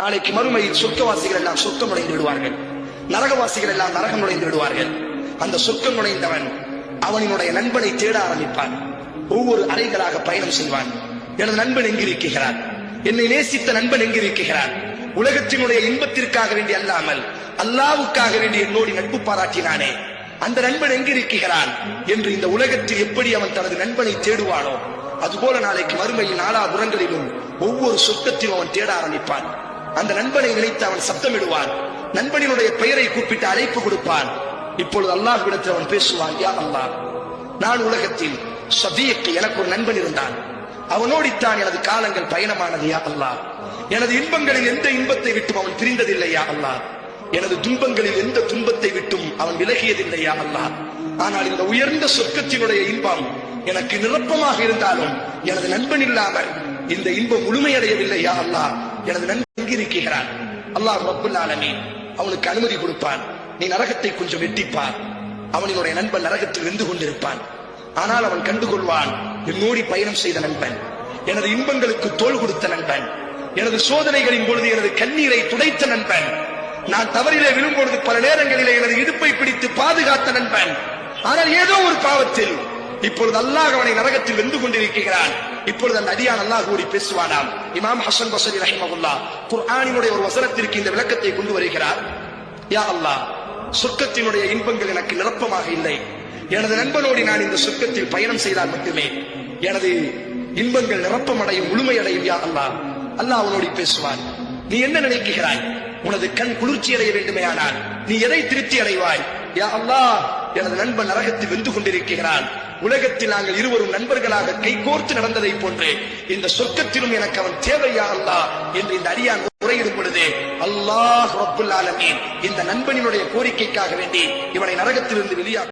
நாளைக்கு மறுமையில் சொர்க்கவாசிகள் எல்லாம் சொர்க்கம் நுழைந்து விடுவார்கள், நரகவாசிகள் எல்லாம் நரகம் நுழைந்து விடுவார்கள். அந்த சொர்க்கம் நுழைந்தவன் அவனுடைய நண்பனை தேட ஆரம்பிப்பான். ஒவ்வொரு அறைகளாக பயணம் செய்வான். எனது நண்பன் எங்கிருக்கிறார், என்னை நேசித்த நண்பன் எங்கிருக்கிறார், உலகத்தினுடைய இன்பத்திற்காக வேண்டி அல்லாமல் அல்லாவுக்காக வேண்டி என்னோடு நட்பு பாராட்டினானே அந்த நண்பன் எங்கிருக்கிறான் என்று இந்த உலகத்தில் எப்படி அவன் தனது நண்பனை தேடுவானோ அதுபோல நாளைக்கு மறுமையில் நாலாபுறங்களிலும் ஒவ்வொரு சொர்க்கத்திலும் அவன் தேட ஆரம்பிப்பான். அந்த நண்பனை நினைத்து அவன் சப்தமிடுவான், நண்பனினுடைய பெயரை கூப்பிட்டு அழைப்பு கொடுப்பான். இப்பொழுது அல்லாஹ்விடத்தில் அவன் பேசுவான், யா அல்லாஹ், நான் உலகத்தில் சதீக் எனக்கு ஒரு நண்பன் இருந்தான், அவனோடித்தான் எனது காலங்கள் பயணமானது. யா அல்லாஹ், எனது இன்பங்களில் எந்த இன்பத்தை விட்டும் அவன் பிரிந்ததில்லையா அல்லாஹ், எனது துன்பங்களில் எந்த துன்பத்தை விட்டும் அவன் விலகியதில்லையா அல்லாஹ். ஆனால் இந்த உயர்ந்த சொர்க்கத்தினுடைய இன்பம் எனக்கு நிரப்பமாக இருந்தாலும் எனது நண்பன் இல்லாமல் இந்த இன்பம் முழுமையடையவில்லையா அல்லாஹ். எனது நண்பன் எங்கிருக்கிறான்? அல்லாஹ் ரப்புல் ஆலமீன் அவனுக்கு அனுமதி கொடுப்பான், நீ நரகத்தை கொஞ்சம் வெட்டிப்பார். அவனுடைய நண்பன் நரகத்தில் வெந்து கொண்டிருப்பான். ஆனால் அவன் கண்டுகொள்வான், என்னோடி பயணம் செய்த நண்பன், எனது இன்பங்களுக்கு தோள் கொடுத்த நண்பன், எனது சோதனைகளின் பொழுது எனது கண்ணீரை துடைத்த நண்பன், நான் தவறிலே விழும் பொழுது பல நேரங்களிலே எனது இடுப்பை பிடித்து பாதுகாத்த நண்பன். ஆனால் ஏதோ ஒரு பாவத்தில் இப்பொழுது அல்லாஹ் அவனை நரகத்தில் வெந்து கொண்டிருக்கிறான். இப்பொழுது அந்த அடியான் அல்லாஹ் கூடி பேசுவானாம். இமாம் ஹசன் பஸ்ரி ரஹிமஹுல்லாஹ் குர்ஆனினுடைய ஒரு வசனத்திற்கு இந்த விளக்கத்தை கொண்டு வருகிறார். யா அல்லாஹ், சொர்க்கத்தினுடைய இன்பங்கள் எனக்கு நிரப்பமாக இல்லை, எனது நண்பனோடு நான் இந்த சொர்க்கத்தில் பயணம் செய்தால் மட்டுமே எனது இன்பங்கள் நிரப்பமடையும், முழுமையடையும். யா அல்லாஹ். அல்லாஹ் அவனோடு பேசுவான், நீ என்ன நினைக்கிறாய்? உனது கண் குளிர்ச்சி அடைய வேண்டுமே ஆனால் நீ எதை திருப்தி அடைவாய்? யா அல்லாஹ், எனது நண்பன் நரகத்தில் வென்று கொண்டிருக்கிறான். உலகத்தில் நாங்கள் இருவரும் நண்பர்களாக கைகோர்த்து நடந்ததை போன்று இந்த சொர்க்கத்திலும் எனக்கு அவன் தேவையா அல்லாஹ் என்று இந்த அடியான் முறையிடும் பொழுது அல்லாஹ் ரப்புல் ஆலமீன் இந்த நண்பனினுடைய கோரிக்கைக்காக வேண்டி இவனை நரகத்திலிருந்து வெளியாக